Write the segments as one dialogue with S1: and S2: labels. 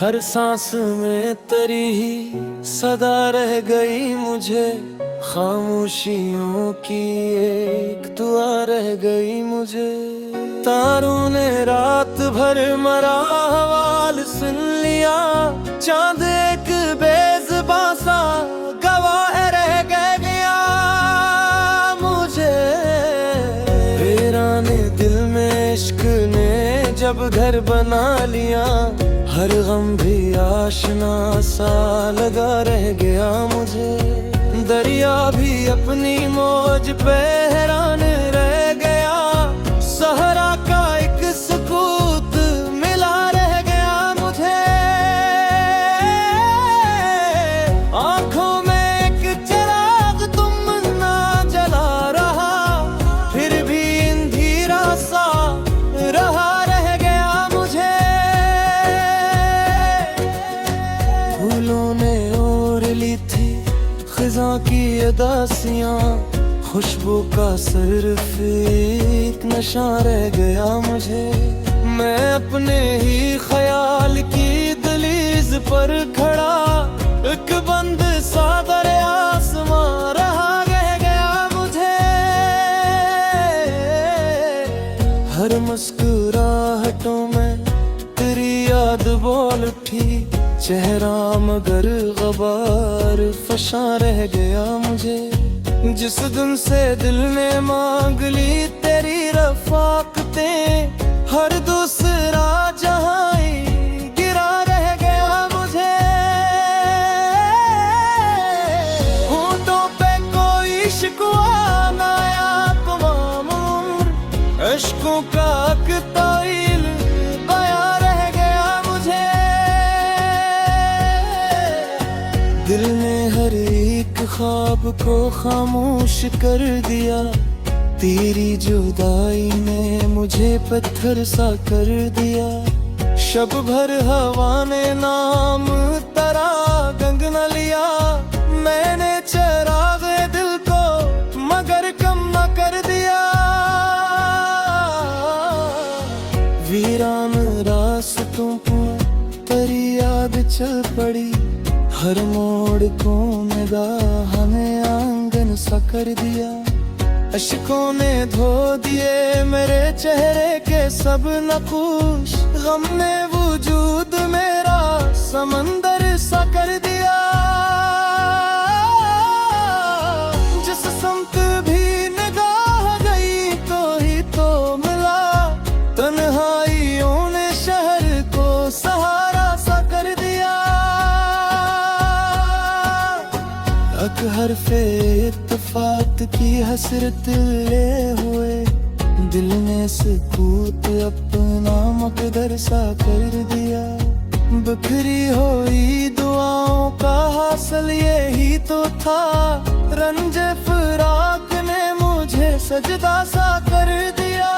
S1: हर सांस में तेरी ही सदा रह गई मुझे, खामोशियों की एक दुआ रह गई मुझे। तारों ने रात भर मरा हवाल सुन लिया, चांद एक बेज़ुबां सा गवाह रह गया मुझे। वीराने दिल में इश्क ने जब घर बना लिया, हर गम भी आशना सा लगा रह गया मुझे। दरिया भी अपनी मौज पे हैरान रह गया, सहरा का एक सुकूत मिला रह गया मुझे। आंखों में एक चिराग तुम ना जला रहा, फिर भी अंधेरा सा रहा रह गया मुझे। फूलों ने ओढ़ ली थी खिज़ां की अदासियां, खुशबू का सिर्फ एक नशा रह गया मुझे। मैं अपने ही ख्याल की दहलीज पर खड़ा, एक बंद सा दरिया आसमां रहा रह गया मुझे। हर मुस्कुराहटों में तेरी याद बोल उठी, चेहरा मगर गबार फशा रह गया मुझे। जिस दिन से दिल ने मांग ली तेरी रफ़ाक़तें, हर दूसरा जहां ही गिरा रह गया मुझे। होंठों पे कोई शिकवा ना आया, तमाम उम्र इश्कों का ताइल बयां रह गया मुझे। दिल ने हर एक ख्वाब को खामोश कर दिया, तेरी जुदाई ने मुझे पत्थर सा कर दिया। शब भर हवा ने नाम तेरा गंग न लिया, मैंने चराग दिल को मगर कम न कर दिया। वीरान रास्तों पर तेरी याद चल पड़ी, हर मोड़ को निगाह ने आंगन सा कर दिया। अश्कों ने धो दिए मेरे चेहरे के सब नक़ूश, गम ने वजूद मेरा समंदर सा कर दिया। जिस समत भी निगाह गई तो ही तो मिला, तन्हाइयों ने शहर को सहारा सा कर दिया। हरफ़े इत्तेफ़ाक़ की हसरत ले हुए, दिल ने सुकूत अपना मक़दर सा कर दिया। बिखरी हुई दुआओं का हासिल यही तो था, रंजे फ़िराक़ ने मुझे सजदा सा कर दिया।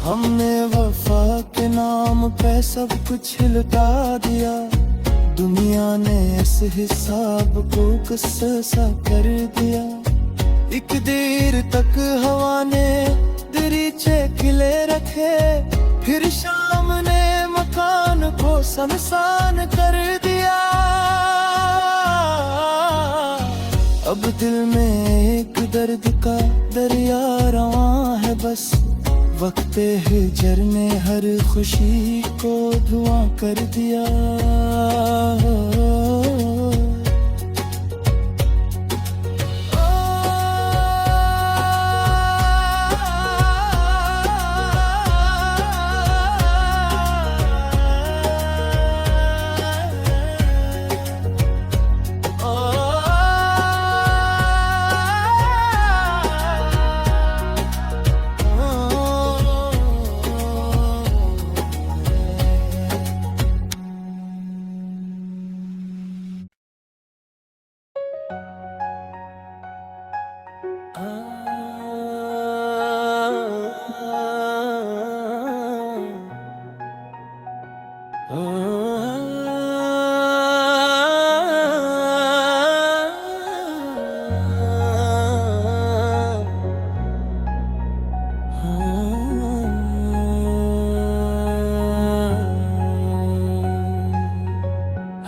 S1: हमने वफ़ा के नाम पे सब कुछ लुटा दिया, दुनिया ने इस हिसाब को किस्सा सा कर दिया। एक देर तक हवा ने दरीचे खिले रखे, फिर शाम ने मकान को सुनसान कर दिया। अब दिल में एक दर्द का दरिया रवां है बस, वक्त हिजर ने हर खुशी को धुआं कर दिया।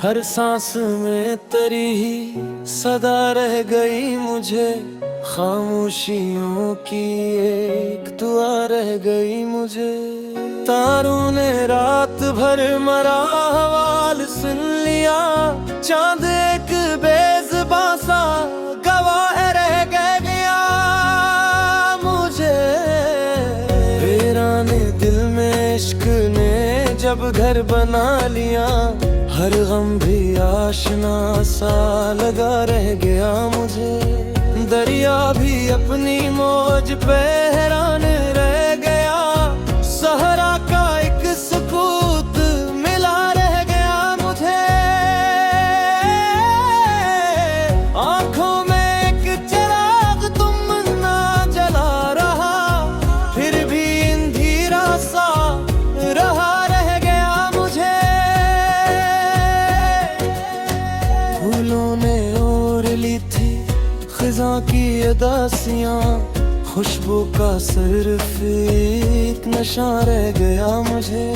S1: हर सांस में तेरी ही सदा रह गई मुझे, खामोशियों की एक दुआ रह गई मुझे। तारों ने रात भर मरा हवाल सुन लिया, चांद एक बेज़ुबां सा गवाह रह गया मुझे। वीराने दिल में इश्क ने जब घर बना लिया, हर गम भी आशना सा लगा रह गया मुझे। दरिया भी अपनी मौज पे हैरान रह गया, सहरा का एक सुकूत मिला रह गया मुझे। आंखों में एक चिराग तुम ना जला रहा, फिर भी अंधेरा सा रहा रह गया मुझे। फूलों ने ओढ़ ली थी खिज़ां की अदासियां, खुशबू का सिर्फ एक नशा रह गया मुझे।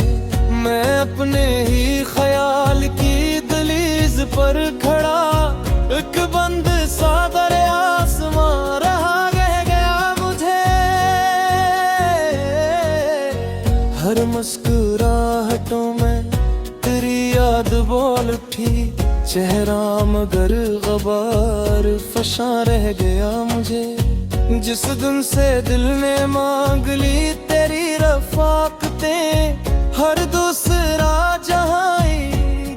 S1: मैं अपने ही ख्याल की दहलीज पर खड़ा, एक बंद सा दरिया आसमां रहा रह गया मुझे। हर मुस्कुराहटों में तेरी याद बोल उठी, चेहरा मगर गबार फशा रह गया मुझे। जिस दिन से दिल ने मांग ली तेरी रफ़ाक़तें, हर दूसरा जहां ही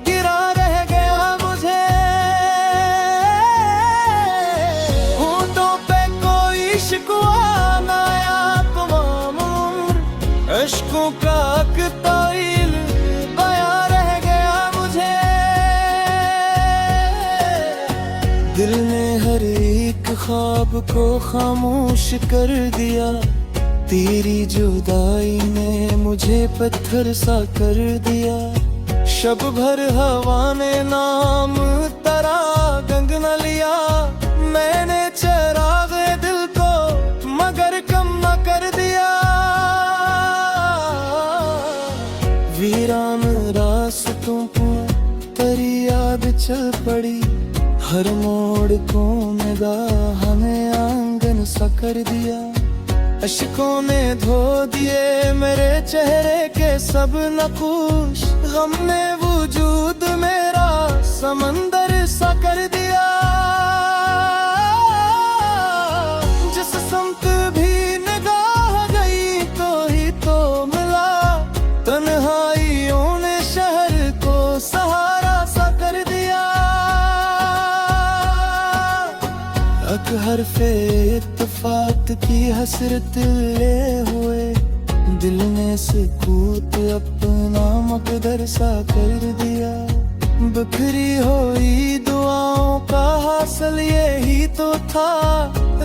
S1: गिरा रह गया मुझे। होठों पे कोई शिकवा ना आया, तमाम उम्र इश्कों का ताइल बयां रह गया मुझे। दिल ने हर एक ख्वाब को खामोश कर दिया, तेरी जुदाई ने मुझे पत्थर सा कर दिया। शब भर हवा ने नाम तेरा गंग न लिया, मैंने चराग दिल को मगर कम न कर दिया। वीरान रास्तों पर तेरी याद चल पड़ी, हर मोड़ को निगाह ने आंगन सा कर दिया। अश्कों ने धो दिए मेरे चेहरे के सब नक़ूश, गम ने वजूद मेरा समंदर सा कर दिया। जिस समत भी निगाह गई तो ही तो मिला, तन्हाइयों ने शहर को सहारा सा कर दिया। हरफ़े इत्तेफ़ाक़ की हसरत ले हुए, दिल ने सुकूत अपना मक़दर सा कर दिया। बिखरी हुई दुआओं का हासिल यही तो था,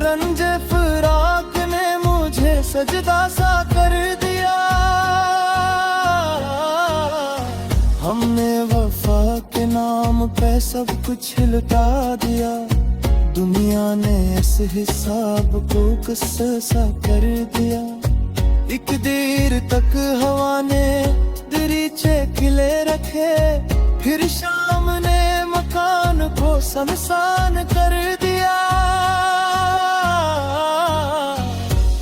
S1: रंजे फ़िराक़ ने मुझे सजदा सा कर दिया। हमने वफ़ा के नाम पे सब कुछ लुटा दिया, दुनिया ने इस हिसाब को किस्सा सा कर दिया। एक देर तक हवा ने दरीचे खिले रखे, फिर शाम ने मकान को सुनसान कर दिया।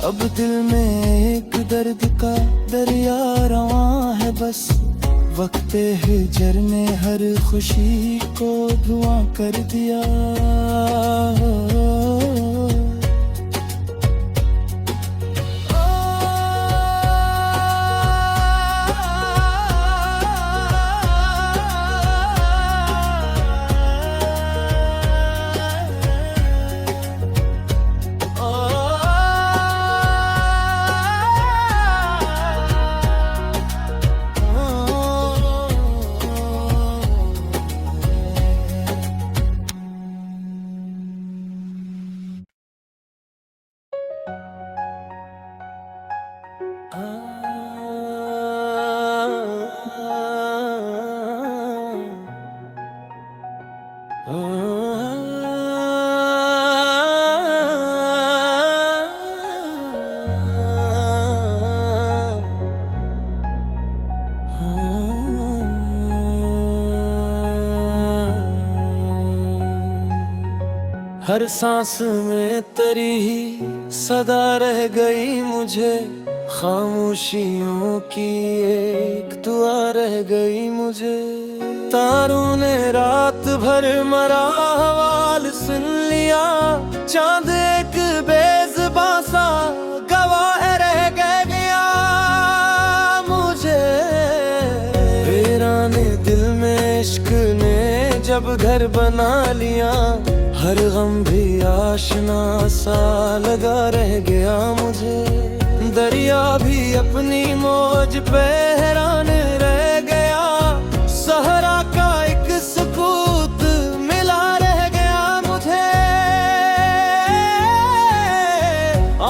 S1: अब दिल में एक दर्द का दरिया रवां है बस, वक्त हिजर ने हर खुशी को धुआं कर दिया। हर सांस में तेरी ही सदा रह गई मुझे, खामोशियों की एक दुआ रह गई मुझे। तारों ने रात भर मरा हवाल सुन लिया, चांद एक बेज़ुबां सा गवाह रह गया मुझे। वीराने दिल में इश्क ने जब घर बना लिया, हर गम भी आशना सा लगा रह गया मुझे। दरिया भी अपनी मौज पे हैरान रह गया, सहरा का एक सुकूत मिला रह गया मुझे।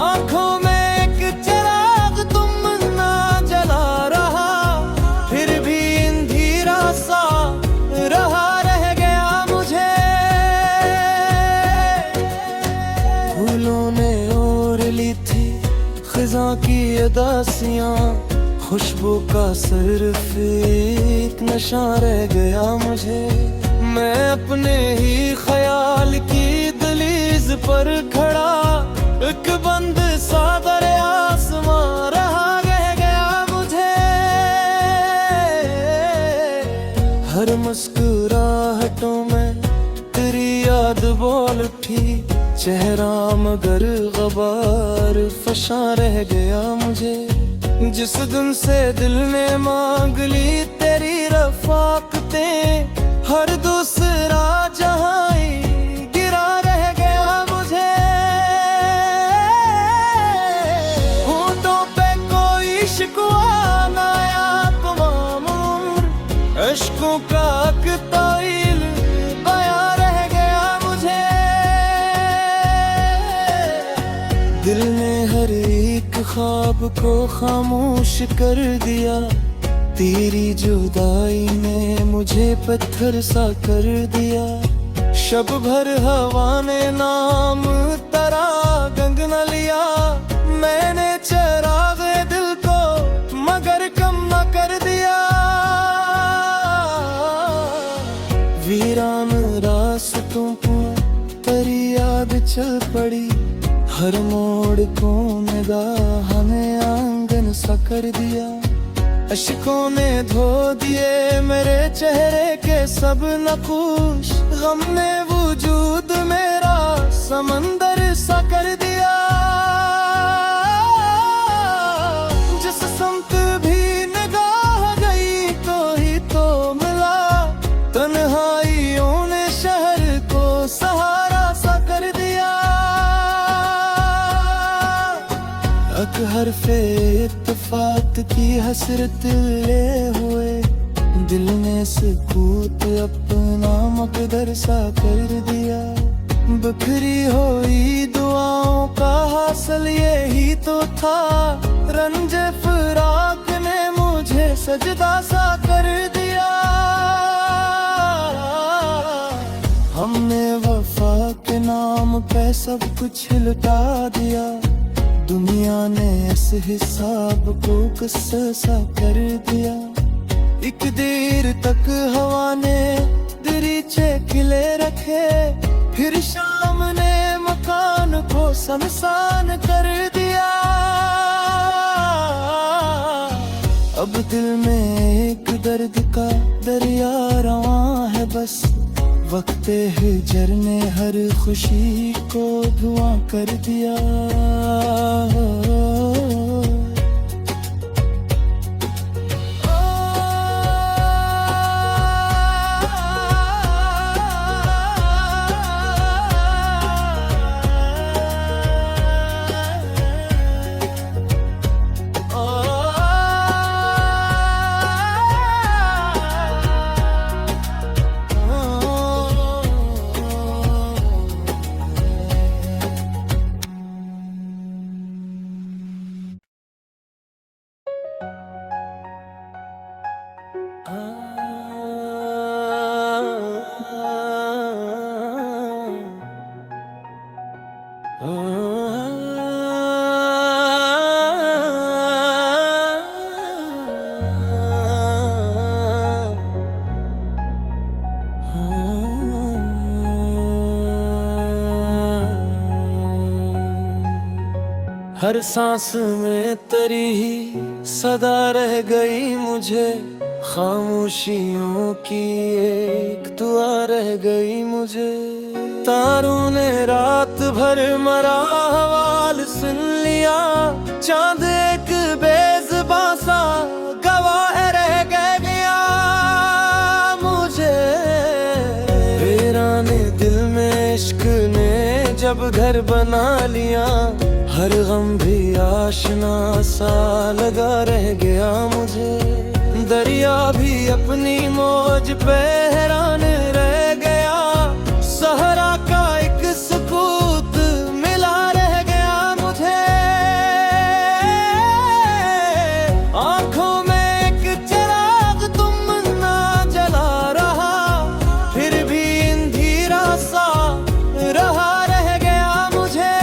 S1: आंखों में एक चिराग तुम ना जला रहा, फिर भी अंधेरा सा रहा रह गया मुझे। फूलों ने ओढ़ ली थी खिज़ां की अदासियां, खुशबू का सिर्फ एक नशा रह गया मुझे। मैं अपने ही ख्याल की दहलीज पर खड़ा, एक बंद सा दरिया आसमां रहा रह गया मुझे। हर मुस्कुराहटों में तेरी याद बोल उठी, चेहरा मगर गबार फशा रह गया मुझे। जिस दिन से दिल ने मांग ली तेरी रफ़ाक़तें, हर दूसरा जहां ही गिरा रह गया मुझे। होंठों पे कोई शिकवा ना आया, तमाम उम्र इश्कों का ताइल बयां रह गया मुझे। दिल ने हर एक ख्वाब को खामोश कर दिया, तेरी जुदाई ने मुझे पत्थर सा कर दिया। शब भर हवा ने नाम तेरा गंग न लिया, मैंने चराग दिल को मगर कम न कर दिया। वीरान रास्तों पर तेरी याद चल पड़ी, हर मोड़ को निगाह ने आंगन सा कर दिया। अश्कों ने धो दिए मेरे चेहरे के सब नक़ूश, गम ने वजूद मेरा समंदर सा कर दिया। जिस समत भी निगाह गई तो ही तो मिला, तन्हाइयों ने शहर को सहारा सा कर दिया। हर फे इत्तेफाक की हसरत ले हुए, दिल ने सुकूत अपना मकदर सा कर दिया। बिखरी हुई दुआओं का हासिल यही तो था, रंजे फिराक ने मुझे सजदा सा कर दिया। हमने वफा के नाम पे सब कुछ लुटा दिया, दुनिया ने इस हिसाब को किस्सा सा कर दिया। एक देर तक हवा ने दरीचे खिले रखे, फिर शाम ने मकान को सुनसान कर दिया। अब दिल में एक दर्द का दरिया रवां है बस, वक्त हिजर ने हर खुशी को धुआं कर दिया। हर सांस में तेरी ही सदा रह गई मुझे, खामोशियों की एक दुआ रह गई मुझे। तारों ने रात भर मरा हवाल सुन लिया, चांद एक बेज़ुबां सा गवाह रह गया मुझे। वीराने दिल में इश्क ने जब घर बना लिया, हर गम भी आशना सा लगा रह गया मुझे। दरिया भी अपनी मौज पे हैरान रह गया, सहरा का एक सुकूत मिला रह गया मुझे। आंखों में एक चिराग तुम ना जला रहा, फिर भी अंधेरा सा रहा रह गया मुझे।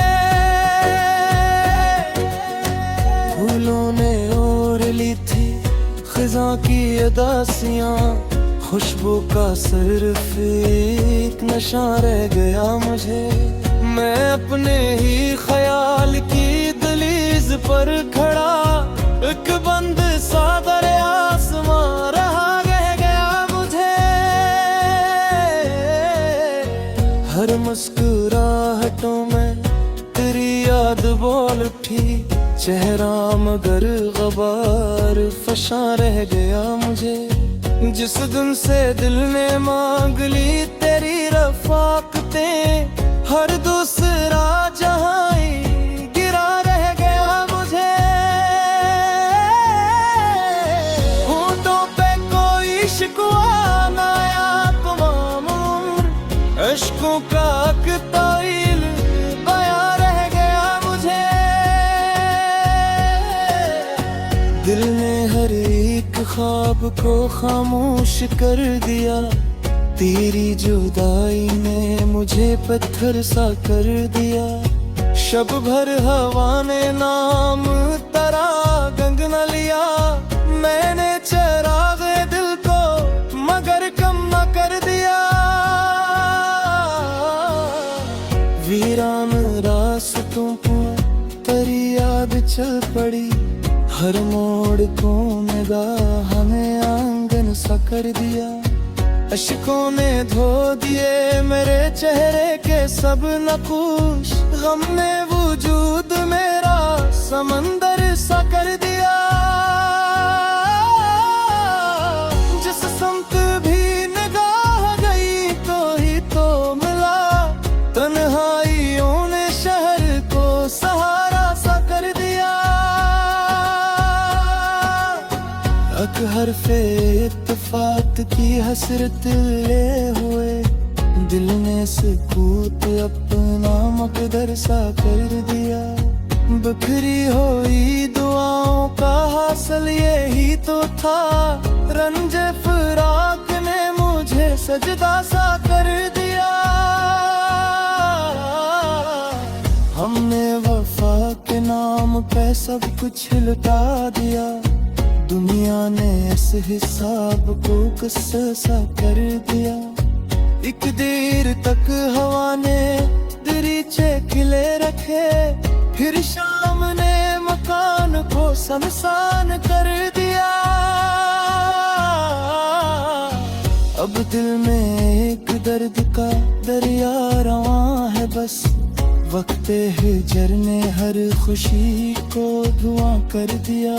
S1: फूलों ने ओढ़ ली थी खिज़ां की अदासियां, खुशबू का सिर्फ एक नशा रह गया मुझे। मैं अपने ही ख्याल की दहलीज पर खड़ा, एक बंद सा दरिया आसमां रहा रह गया मुझे। हर मुस्कुराहटों में तेरी याद बोल उठी, चेहरा मगर गबार फशा रह गया मुझे। जिस दिन से दिल ने मांग ली तेरी रफ़ाक़तें, हर दूसरा जहां ही गिरा रह गया मुझे। होंठों पे कोई शिकवा ना आया, तमाम उम्र इश्कों का ताईल बयां रह गया मुझे। दिल ने हर एक ख्वाब को खामोश कर दिया, तेरी जुदाई ने मुझे पत्थर सा कर दिया। शब भर हवा ने नाम तरा गंग न लिया, मैंने चराग दिल को मगर कम न कर दिया। वीरान रास्तों पर तेरी याद चल पड़ी, हर मोड़ को निगाह हमें आंगन सा कर दिया। अश्कों ने धो दिए मेरे चेहरे के सब नक़ूश, गम ने वजूद मेरा समंदर सा कर दिया। जिस समत भी निगाह गई तो ही तो मिला, तन्हाइयों ने शहर को सहारा सा कर दिया। हरफ़े इत्तेफ़ाक़ की हसरत ले हुए, दिल ने सुकूत अपना मक़दर सा कर दिया। बिखरी हुई दुआओं का हासिल यही तो था, रंज फ़िराक़ ने मुझे सजदा सा कर दिया। हमने वफ़ा के नाम पे सब कुछ लुटा दिया, दुनिया ने इस हिसाब को किस्सा सा कर दिया। एक देर तक हवा ने दरीचे खिले रखे, फिर शाम ने मकान को शमशान कर दिया। अब दिल में एक दर्द का दरिया रवां है बस, वक्त हिजर ने हर खुशी को धुआं कर दिया।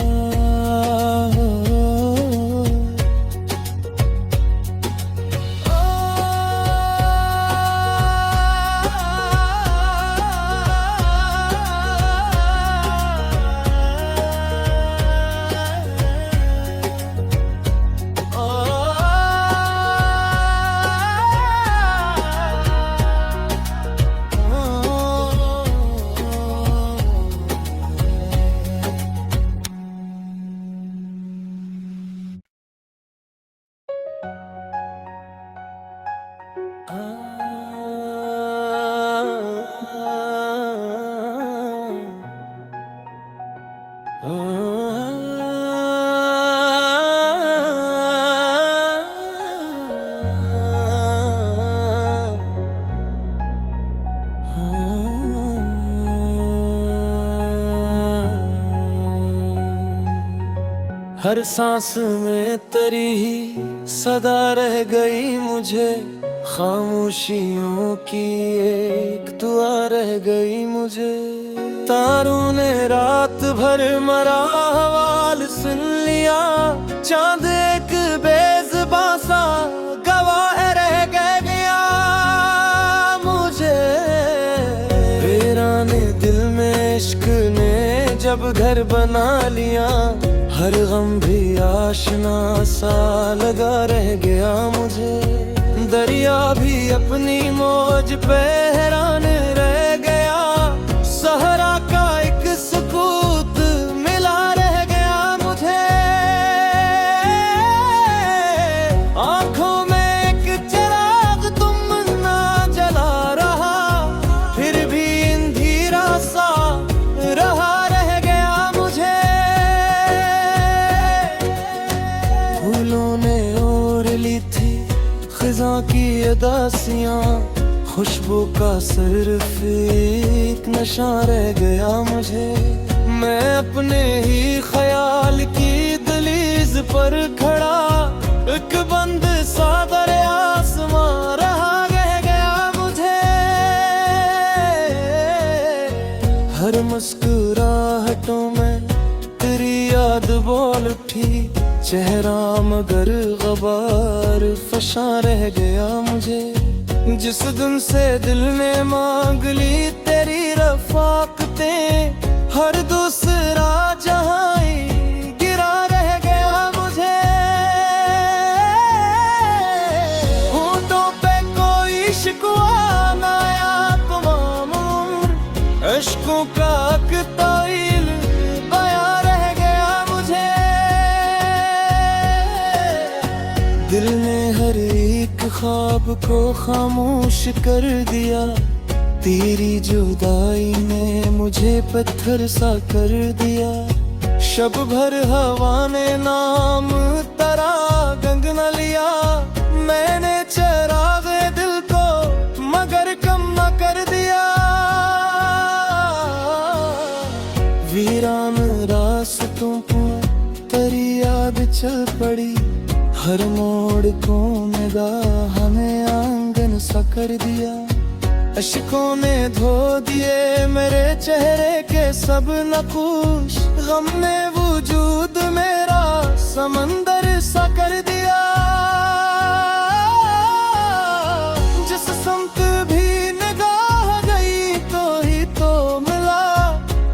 S1: हर सांस में तेरी ही सदा रह गई मुझे, खामोशियों की एक दुआ रह गई मुझे। तारों ने रात भर मरा हवाल सुन लिया, चांद एक बेज़ुबां सा गवाह रह गया मुझे। वीराने दिल में इश्क ने जब घर बना लिया, हर गम भी आशना सा लगा रह गया मुझे। दरिया भी अपनी मौज पे हैरान रह गया, सहरा का एक सुकूत मिला रह गया मुझे। आंखों में एक चिराग तुम ना जला रहा, फिर भी अंधेरा सा रहा रह गया मुझे। फूलों ने ओढ़ ली थी खिज़ां की अदासियां, खुशबू का सिर्फ एक नशा रह गया मुझे। मैं अपने ही ख्याल की दहलीज पर खड़ा, एक बंद सा दरिया आसमां रहा रह गया मुझे। हर मुस्कुराहटों में तेरी याद बोल उठी, चेहरा मगर गबार फशा रह गया मुझे। जिस दिन से दिल ने मांग ली तेरी रफ़ाक़तें, हर दूसरा जहां ही गिरा रह गया मुझे। होठों पे कोई शिकवा ना आया, तमाम उम्र इश्कों का ताइल बयां रह गया मुझे। दिल ने हर एक ख्वाब को खामोश कर दिया, तेरी जुदाई ने मुझे पत्थर सा कर दिया। शब भर हवा ने नाम तेरा गंग न लिया, मैंने चरागे दिल को मगर कम न कर दिया। वीरान रास्तों पर तेरी याद चल पड़ी, हर मोड़ को निगाह ने आंगन सा कर दिया। अश्कों ने धो दिए मेरे चेहरे के सब नक़ूश, गम ने वजूद मेरा समंदर सा कर दिया। जिस समत भी निगाह गई तो ही तो मिला,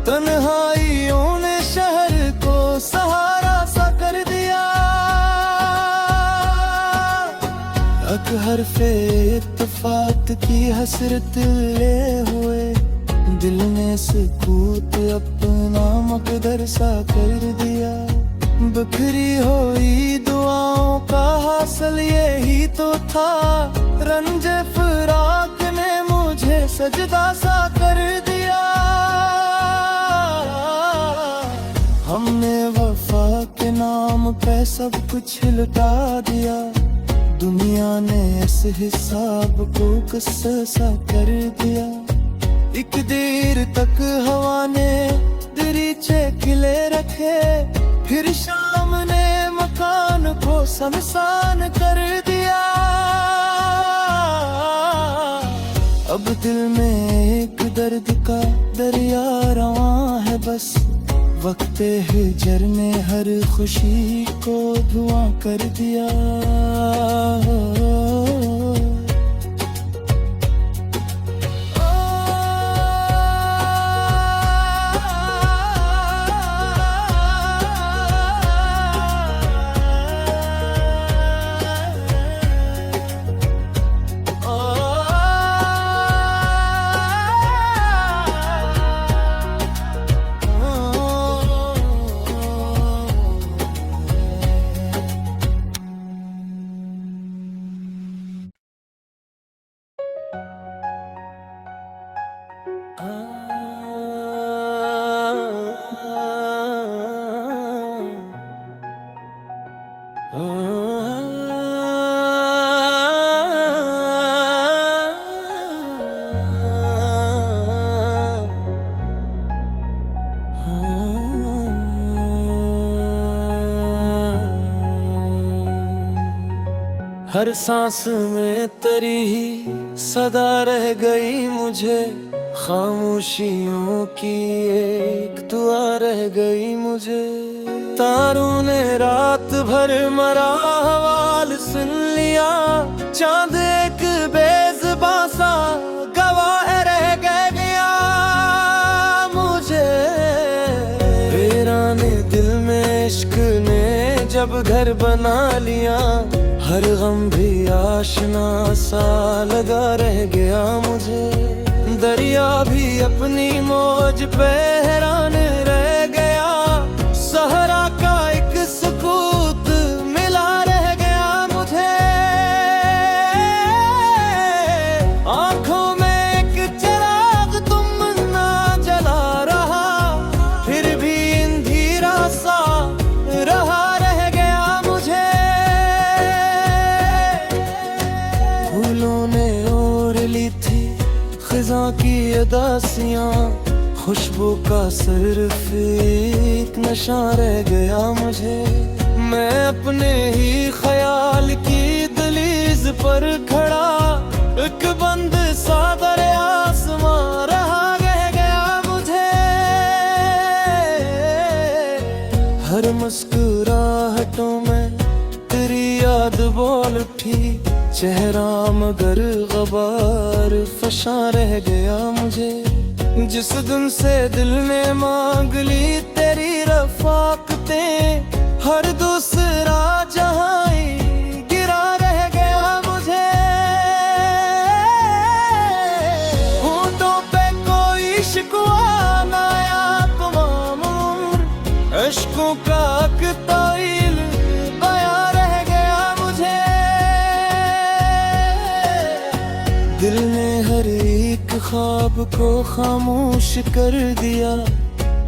S1: तन्हाइयों ने शहर को सहारा सा कर दिया। हर फे इत्तेफाक की हसरत ले हुए, दिल ने सुकूत अपना मकदर सा कर दिया। बिखरी हुई दुआओं का हासिल यही तो था, रंजे फिराक ने मुझे सजदा सा कर दिया। हमने वफा के नाम पे सब कुछ लुटा दिया, दुनिया ने इस हिसाब को किस्सा सा कर दिया। एक देर तक हवा ने दरीचे खिले रखे, फिर शाम ने मकान को शमशान कर दिया। अब दिल में एक दर्द का दरिया रवां है बस, वक्त हिजर ने हर खुशी को धुआं कर दिया। हर सांस में तेरी ही सदा रह गई मुझे, खामोशियों की एक दुआ रह गई मुझे। तारों ने रात भर मरा हवाल सुन लिया, चांद एक बेज़ुबां सा गवाह रह गया मुझे। वीराने दिल में इश्क ने जब घर बना लिया, हर गम भी आशना सा लगा रह गया मुझे। दरिया भी अपनी मौज पे हैरान रह गया, सहरा का एक सुकूत मिला रह गया मुझे। आंखों में एक चिराग तुम ना जला रहा, फिर भी अंधेरा सा रहा रह गया मुझे। फूलों ने ओढ़ ली थी खिज़ां की अदासियां, खुशबू का सिर्फ एक नशा रह गया मुझे। मैं अपने ही ख्याल की दहलीज पर खड़ा, एक बंद सा दरिया आसमां रहा रह गया मुझे। हर मुस्कुराहटों में तेरी याद बोल उठी, चेहरा मगर गबार फशा रह गया मुझे। जिस दिन से दिल ने मांग ली तेरी रफ़ाक़तें, हर दूसरा जहां ही गिरा रह गया मुझे। होंठों पे कोई शिकवा ना आया, तमाम उम्र इश्कों का ताइल बयां रह गया मुझे। दिल ने हर एक ख्वाब को खामोश कर दिया,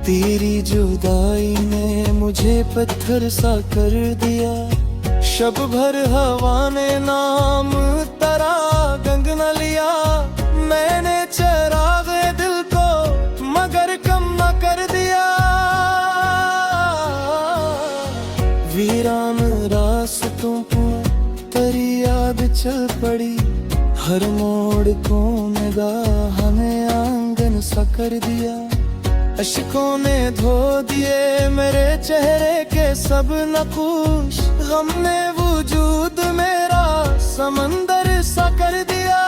S1: तेरी जुदाई ने मुझे पत्थर सा कर दिया। शब भर हवा ने नाम तेरा गंग न लिया, मैंने चराग दिल को मगर कम न कर दिया। वीरान रास्तों पर तेरी याद चल पड़ी, हर मोड़ को निगाह ने आंगन सा कर दिया। अश्कों ने धो दिए मेरे चेहरे के सब नक़ूश, गम ने वजूद मेरा समंदर सा कर दिया।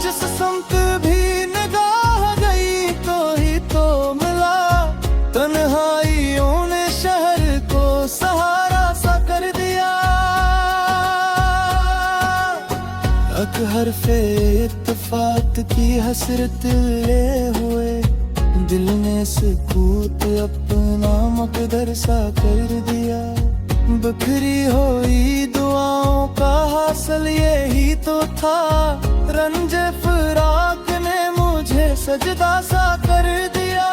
S1: जिस समत भी निगाह गई तो ही तो मिला, तन्हाइयों ने शहर को सहारा सा कर दिया। हरफ़े इत्तेफ़ाक़ की हसरत ले हुए, दिल ने सुकूत अपना मक़दर सा कर दिया। बिखरी हुई दुआओं का हासिल यही तो था, रंजे फ़िराक़ ने मुझे सजदा सा कर दिया।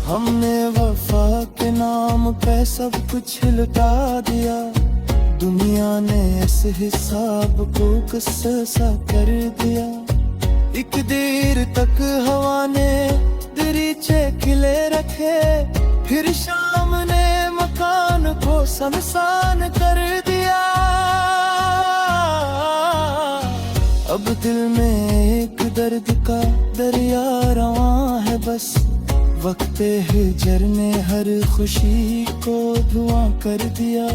S1: हमने वफ़ा के नाम पे सब कुछ लुटा दिया, दुनिया ने इस हिसाब को किस्सा सा कर दिया। एक देर तक हवा ने दरीचे खिले रखे, फिर शाम ने मकान को शमशान कर दिया। अब दिल में एक दर्द का दरिया रवां है बस, वक्त हिजर ने हर खुशी को धुआं कर दिया।